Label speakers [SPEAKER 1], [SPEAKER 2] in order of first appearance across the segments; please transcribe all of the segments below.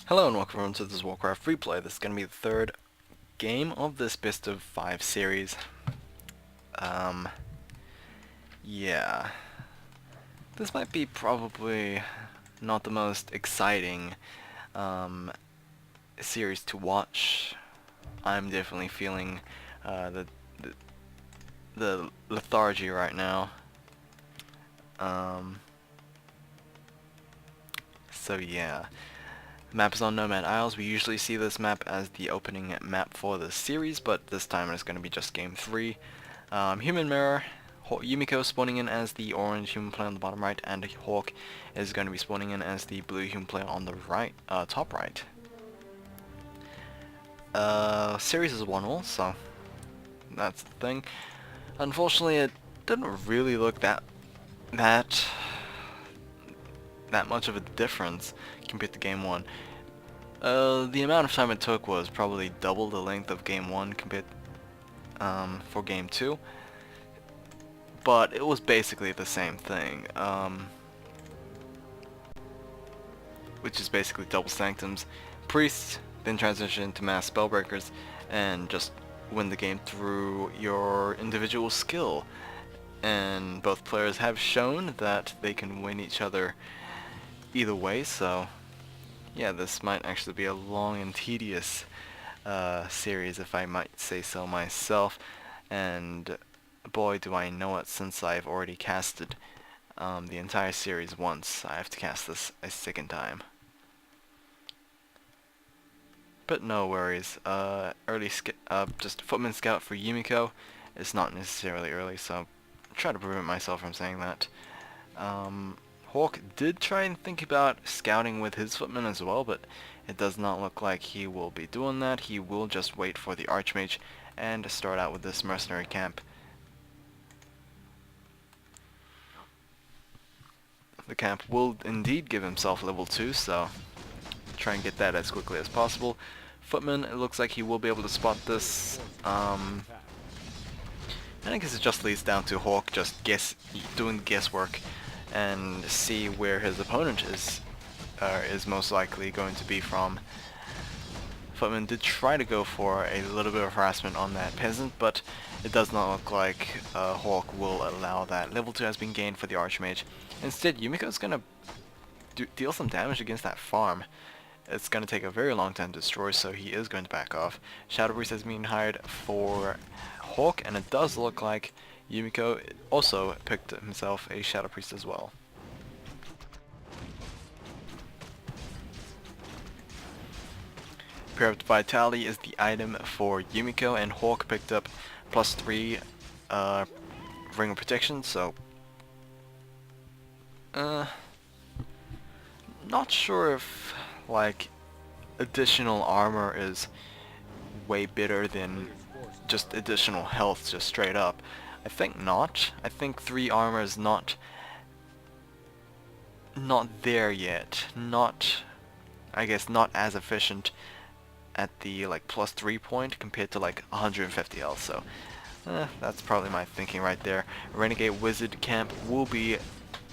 [SPEAKER 1] Hello and welcome to this Warcraft replay. This is going to be the third game of this Best of 5 series. Um, yeah. This might be probably not the most exciting series to watch. I'm definitely feeling the, the lethargy right now. So yeah. The map is on Nomad Isles. We usually see this map as the opening map for the series, but this time it's going to be just Game 3. Human Mirror, Yumiko spawning in as the orange human player on the bottom right, and Hawk is going to be spawning in as the blue human player on the right, top right. Series is 1-1, so that's the thing. Unfortunately, it didn't really look that much of a difference compared to Game 1. The amount of time it took was probably double the length of Game 1 compared for Game 2, but it was basically the same thing, which is basically double sanctums, priests, then transition to mass spellbreakers, and just win the game through your individual skill. And both players have shown that they can win each other either way, so yeah, this might actually be a long and tedious series, if I might say so myself, and boy do I know it, since I've already casted the entire series once. I have to cast this a second time. But no worries. Just Footman Scout for Yumiko. It's not necessarily early, so try to prevent myself from saying that. Hawk did try and think about scouting with his footman as well, but it does not look like he will be doing that. He will just wait for the Archmage and start out with this mercenary camp. The camp will indeed give himself level 2, so try and get that as quickly as possible. Footman, it looks like he will be able to spot this. I guess it just leads down to Hawk just doing guesswork and see where his opponent is most likely going to be from. Footman did try to go for a little bit of harassment on that peasant, but it does not look like Hawk will allow that. Level 2 has been gained for the Archmage. Instead, Yumiko is going to deal some damage against that farm. It's going to take a very long time to destroy, so he is going to back off. Shadow Priest has been hired for Hawk, and it does look like Yumiko also picked himself a Shadow Priest as well. Pair of Vitality is the item for Yumiko, and Hawk picked up +3 Ring of Protection, so not sure if like additional armor is way better than just additional health, just straight up. I think not. I think 3 armor is not there yet. I guess not as efficient at the like +3 point compared to like 150 health. So that's probably my thinking right there. Renegade Wizard Camp will be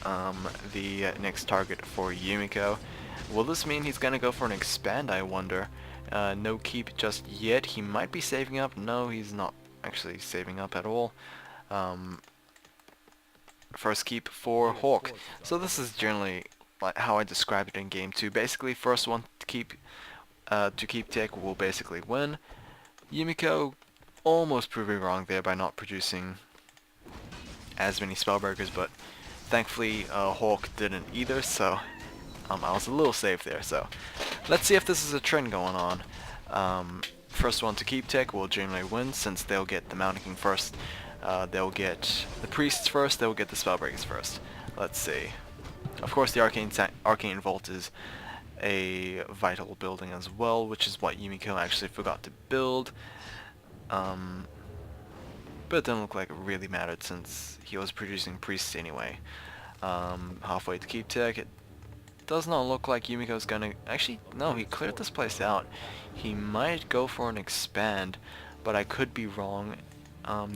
[SPEAKER 1] the next target for Yumiko. Will this mean he's gonna go for an expand, I wonder? No keep just yet. He might be saving up. No, he's not actually saving up at all. First keep for Hawk. So this is generally like how I described it in Game 2. Basically, first one to keep tech will basically win. Yumiko almost proving wrong there by not producing as many spellbreakers, but thankfully Hawk didn't either, so I was a little safe there. So let's see if this is a trend going on. First one to keep tech will generally win, since they'll get the Mountain King first. They'll get the priests first, they'll get the spellbreakers first. Let's see. Of course, the Arcane Vault is a vital building as well, which is what Yumiko actually forgot to build. But it didn't look like it really mattered, since he was producing priests anyway. Halfway to keep tech, it does not look like Yumiko's gonna... Actually, no, he cleared this place out. He might go for an expand, but I could be wrong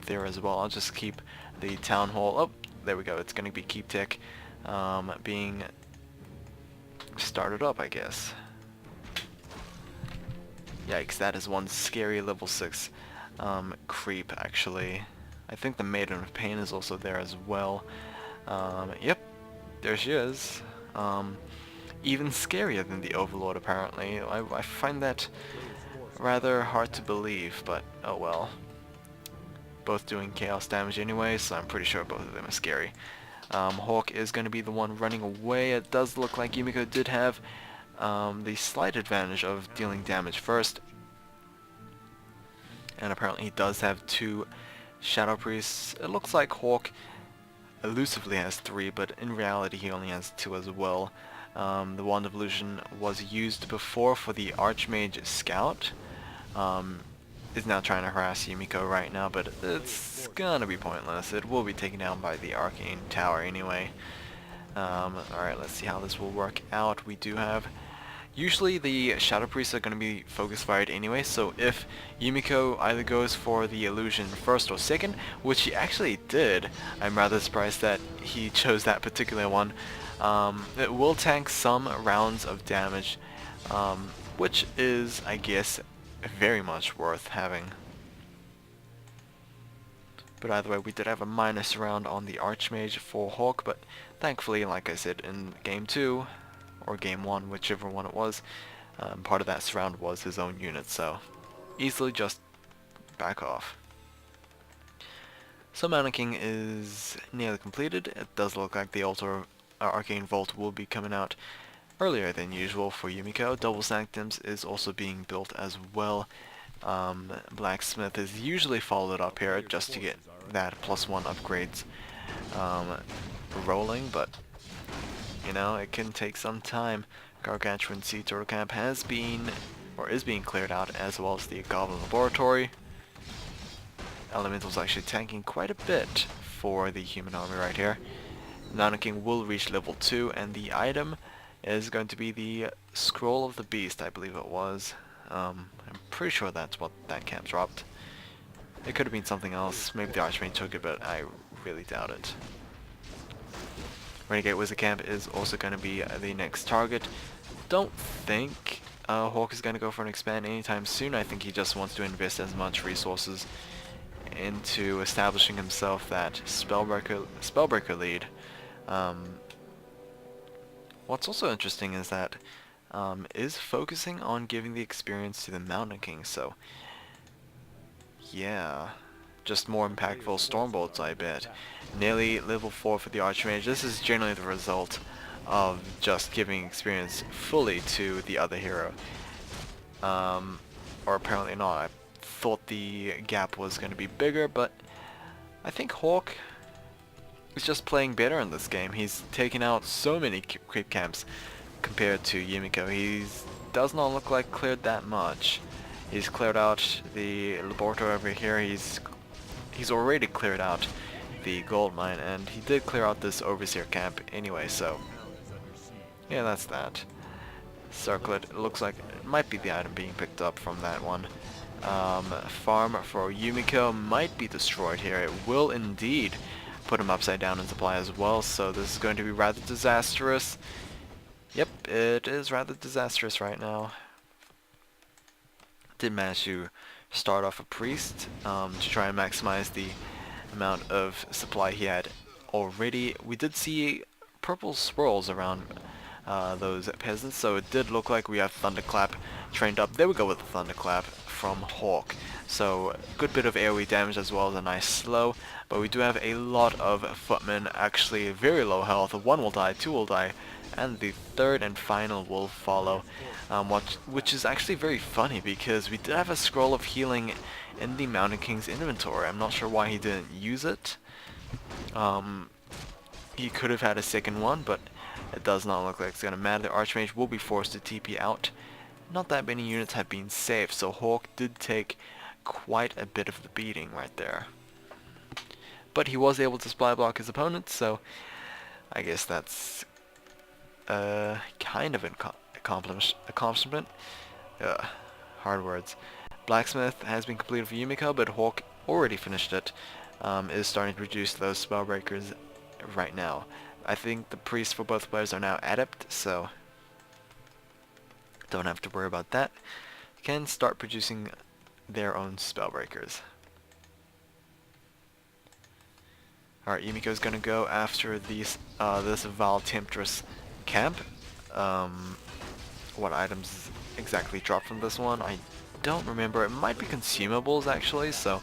[SPEAKER 1] there as well. I'll just keep the town hall. Oh, there we go. It's gonna be keep tech being started up, I guess. Yikes, that is one scary level 6 creep, actually. I think the Maiden of Pain is also there as well. Yep, there she is. Even scarier than the Overlord, apparently. I find that rather hard to believe, but oh well. Both doing chaos damage anyway, so I'm pretty sure both of them are scary. Hawk is going to be the one running away. It does look like Yumiko did have the slight advantage of dealing damage first. And apparently he does have 2 Shadow Priests. It looks like Hawk elusively has 3, but in reality he only has 2 as well. The Wand of Illusion was used before for the Archmage Scout. Is now trying to harass Yumiko right now, but it's gonna be pointless. It will be taken down by the Arcane Tower anyway. Alright, let's see how this will work out. We do have... Usually the Shadow Priests are going to be focus fired anyway, so if Yumiko either goes for the illusion first or second, which he actually did, I'm rather surprised that he chose that particular one, it will tank some rounds of damage, which is, I guess, very much worth having. But either way, we did have a minus round on the Archmage for Hawk, but thankfully, like I said, in Game 2, or Game 1, whichever one it was, part of that surround was his own unit, so easily just back off. So Mountain King is nearly completed. It does look like the Arcane Vault will be coming out earlier than usual for Yumiko. Double Sanctums is also being built as well. Blacksmith is usually followed up here just to get that +1 upgrades rolling, but you know, it can take some time. Gargantuan Sea Turtle Camp has been, or is being cleared out, as well as the Goblin Laboratory. Elemental's actually tanking quite a bit for the human army right here. Mountain King will reach level 2, and the item is going to be the Scroll of the Beast, I believe it was. I'm pretty sure that's what that camp dropped. It could have been something else. Maybe the Archmage took it, but I really doubt it. Renegade Wizard Camp is also going to be the next target. Don't think Hawk is going to go for an expand anytime soon. I think he just wants to invest as much resources into establishing himself that Spellbreaker lead. What's also interesting is that is focusing on giving the experience to the Mountain King, so yeah, just more impactful Stormbolts, I bet. Nearly level 4 for the Archmage. This is generally the result of just giving experience fully to the other hero. Or apparently not. I thought the gap was going to be bigger, but I think Hawk is just playing better in this game. He's taken out so many creep camps compared to Yumiko. He does not look like cleared that much. He's cleared out the laboratory over here. He's already cleared out the gold mine, and he did clear out this overseer camp anyway, so yeah, that's that. Circlet, it looks like it might be the item being picked up from that one. Farm for Yumiko might be destroyed here. It will indeed put him upside down in supply as well, so this is going to be rather disastrous. Yep, it is rather disastrous right now. Did manage to start off a priest to try and maximize the amount of supply he had already. We did see purple swirls around those peasants, so it did look like we have Thunderclap trained up. There we go with the Thunderclap from Hawk. So good bit of AoE damage as well as a nice slow, but we do have a lot of footmen, actually very low health. 1 will die, 2 will die, and the third and final will follow, which is actually very funny because we did have a scroll of healing in the Mountain King's inventory. I'm not sure why he didn't use it. He could have had a second one, but it does not look like it's going to matter. The Archmage will be forced to TP out. Not that many units have been saved, so Hawk did take quite a bit of the beating right there. But he was able to supply block his opponent, so I guess that's kind of an accomplishment. Hard words. Blacksmith has been completed for Yumiko, but Hawk already finished it. Is starting to reduce those spellbreakers right now. I think the priests for both players are now adept, so don't have to worry about that. can start producing their own Spellbreakers. Alright, Yumiko's gonna go after these this Val Temptress camp. What items exactly dropped from this one? I don't remember. It might be consumables actually, so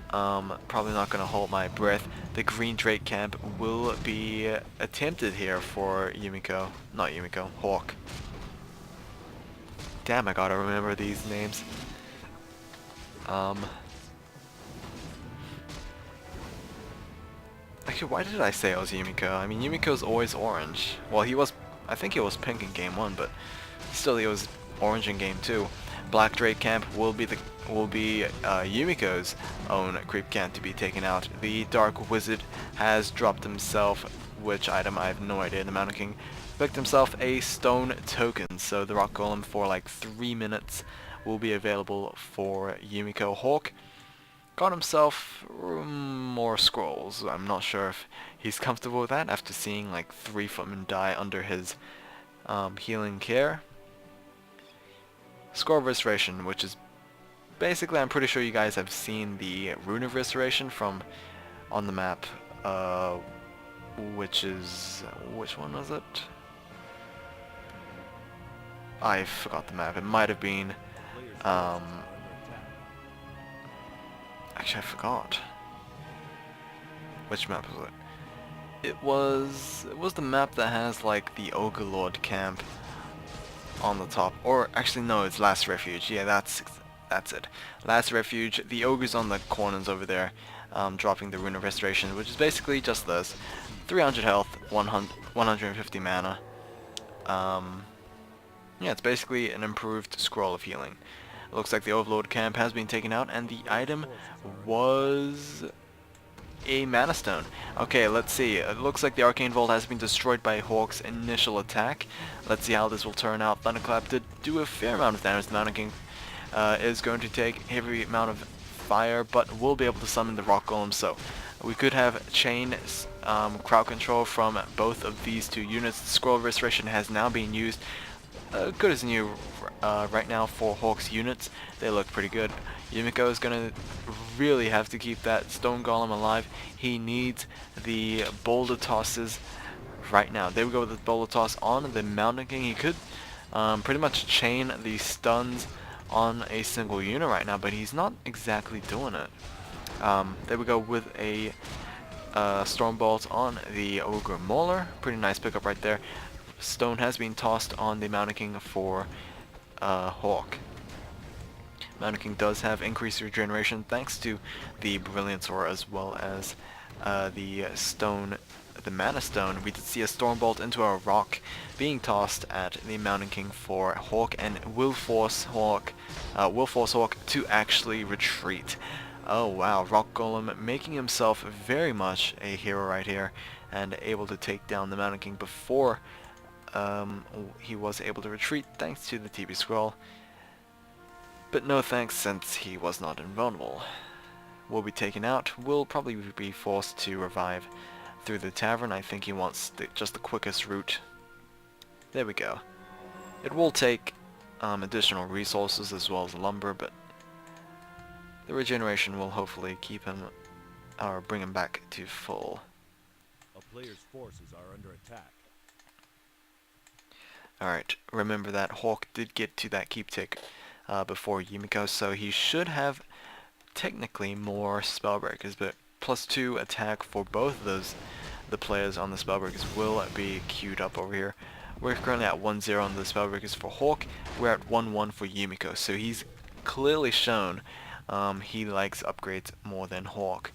[SPEAKER 1] probably not gonna hold my breath. The Green Drake camp will be attempted here for Yumiko. Not Yumiko, Hawk. Damn, I gotta remember these names. Actually, why did I say it was Yumiko? I mean, Yumiko's always orange. Well, I think he was pink in game 1, but still he was orange in game 2. Black Drake camp will be Yumiko's own creep camp to be taken out. The Dark Wizard has dropped himself, which item I have no idea. The Mountain King picked himself a stone token, so the Rock Golem for like 3 minutes will be available for Yumiko. Hawk got himself more scrolls. I'm not sure if he's comfortable with that after seeing like 3 footmen die under his healing care. Scroll of Restoration, which is basically, I'm pretty sure you guys have seen the Rune of Restoration from on the map, which one was it? I forgot the map. It might have been actually, I forgot. Which map was it? It was the map that has like the Ogre Lord camp on the top. Or actually no, it's Last Refuge. Yeah, that's it. Last Refuge. The ogres on the corners over there, dropping the Rune of Restoration, which is basically just this: 300 health, 150 mana. Yeah, it's basically an improved Scroll of Healing. It looks like the Overlord camp has been taken out, and the item was a Mana Stone. Okay, let's see. It looks like the Arcane Vault has been destroyed by Hawk's initial attack. Let's see how this will turn out. Thunderclap did do a fair amount of damage. The Mountain King is going to take a heavy amount of fire, but will be able to summon the Rock Golem, so we could have chain crowd control from both of these 2 units. The Scroll of Restoration has now been used. Good as new right now for Hawk's units. They look pretty good. Yumiko is going to really have to keep that Stone Golem alive. He needs the Boulder Tosses right now. There we go with the Boulder Toss on the Mountain King. He could pretty much chain the stuns on a single unit right now, but he's not exactly doing it. There we go with a Stormbolt on the Ogre Mauler. Pretty nice pickup right there. Stone has been tossed on the Mountain King for Hawk. Mountain King does have increased regeneration thanks to the Brilliant Aura as well as the Mana Stone. We did see a Stormbolt into a rock being tossed at the Mountain King for Hawk, and will force Hawk to actually retreat. Oh wow, Rock Golem making himself very much a hero right here, and able to take down the Mountain King before he was able to retreat thanks to the TB Scroll. But no thanks, since he was not invulnerable. Will be taken out, will probably be forced to revive through the tavern. I think he wants just the quickest route. There we go. It will take additional resources as well as lumber, but the regeneration will hopefully keep him, or bring him back to full.
[SPEAKER 2] A player's forces are under attack.
[SPEAKER 1] Alright, remember that Hawk did get to that keep tick before Yumiko, so he should have technically more Spellbreakers, but +2 attack for both of the players on the Spellbreakers will be queued up over here. We're currently at 1-0 on the Spellbreakers for Hawk, we're at 1-1 for Yumiko, so he's clearly shown he likes upgrades more than Hawk.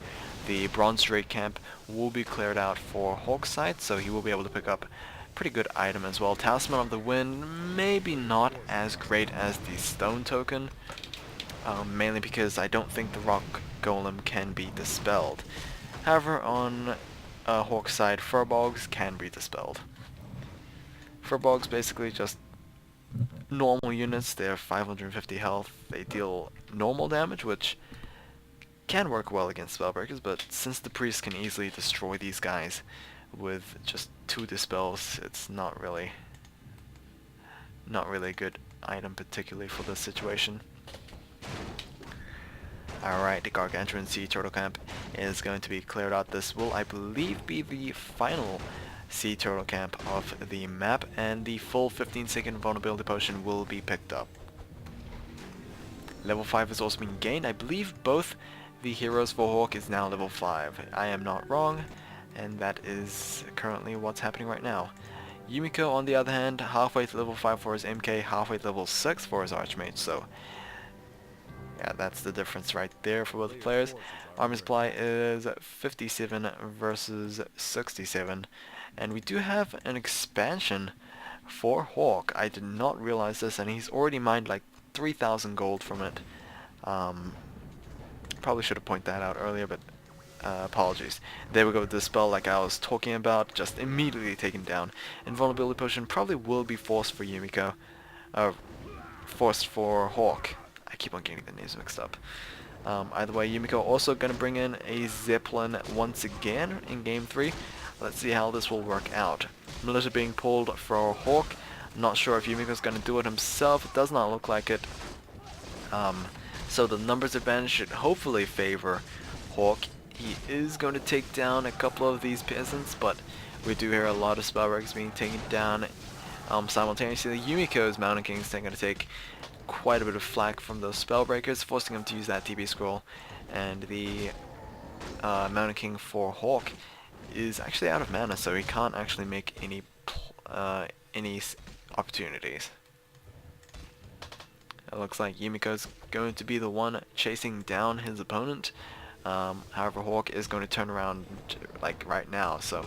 [SPEAKER 1] The Bronze Drake camp will be cleared out for Hawk's side, so he will be able to pick up pretty good item as well. Talisman of the Wind, maybe not as great as the Stone token, mainly because I don't think the Rock Golem can be dispelled. However, on Hawk's side, Furbolgs can be dispelled. Furbolgs basically just normal units. They're 550 health. They deal normal damage, which can work well against Spellbreakers, but since the Priest can easily destroy these guys with just 2 dispels, it's not really not really a good item particularly for this situation. Alright, the Gargantuan Sea Turtle Camp is going to be cleared out. This will, I believe, be the final Sea Turtle Camp of the map, and the full 15-second vulnerability potion will be picked up. Level 5 has also been gained. I believe both the heroes for Hawk is now level 5. I am not wrong, and that is currently what's happening right now. Yumiko, on the other hand, halfway to level 5 for his MK, halfway to level 6 for his Archmage, so yeah, that's the difference right there for both players. Armor supply is 57 versus 67, and we do have an expansion for Hawk. I did not realize this, and he's already mined like 3,000 gold from it. Probably should have pointed that out earlier, but apologies. There we go with the spell like I was talking about, just immediately taken down. Invulnerability potion probably will be forced for Yumiko, forced for Hawk. I keep on getting the names mixed up. Either way, Yumiko also going to bring in a Zeppelin once again in Game 3. Let's see how this will work out. Militia being pulled for Hawk. Not sure if Yumiko's going to do it himself. It does not look like it. So the numbers advantage should hopefully favor Hawk. He is going to take down a couple of these peasants, but we do hear a lot of spellbreakers being taken down simultaneously. Yumiko's Mountain King is going to take quite a bit of flack from those spellbreakers, forcing him to use that TB scroll, and the Mountain King for Hawk is actually out of mana, so he can't actually make any opportunities. It looks like Yumiko's going to be the one chasing down his opponent. However, Hawk is going to turn around like right now, so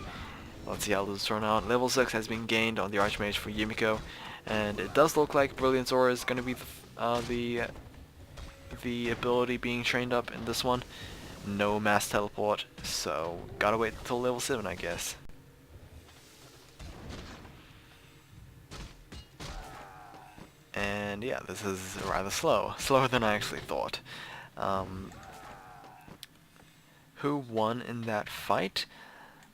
[SPEAKER 1] let's see how this turns out. Level 6 has been gained on the Archmage for Yumiko, and it does look like Brilliance Aura is going to be the ability being trained up in this one. No mass teleport, so gotta wait until level 7, I guess. And yeah, this is rather slower than I actually thought. Who won in that fight?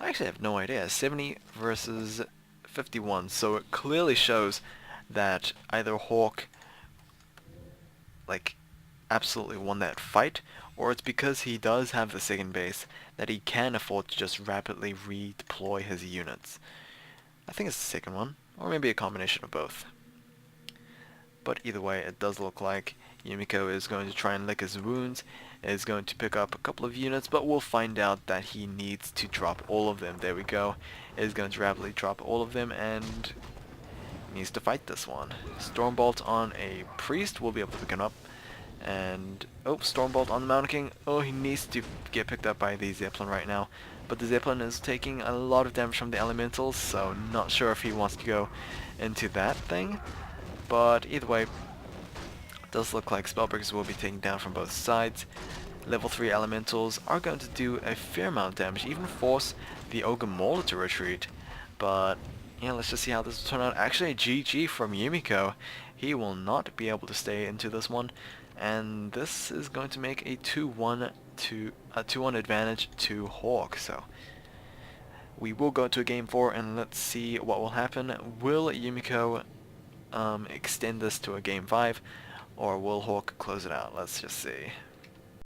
[SPEAKER 1] I actually have no idea. 70 versus 51, so it clearly shows that either Hawk like absolutely won that fight, or it's because he does have the second base that he can afford to just rapidly redeploy his units. I think it's the second one, or maybe a combination of both. But either way, it does look like Yumiko is going to try and lick his wounds, is going to pick up a couple of units, but we'll find out that he needs to drop all of them. There we go. Is going to rapidly drop all of them and needs to fight this one. Stormbolt on a priest will be able to pick him up. And oh, Stormbolt on the Mountain King. Oh, he needs to get picked up by the Zeppelin right now. But the Zeppelin is taking a lot of damage from the elementals, so not sure if he wants to go into that thing. But either way, it does look like spellbreakers will be taken down from both sides. Level 3 elementals are going to do a fair amount of damage, even force the Ogre Mauler to retreat. But yeah, let's just see how this will turn out. Actually, GG from Yumiko. He will not be able to stay into this one, and this is going to make a 2-1 advantage to Hawk. So we will go to a game 4 and let's see what will happen. Will Yumiko extend this to a game 5, or will Hawk close it out? Let's just see.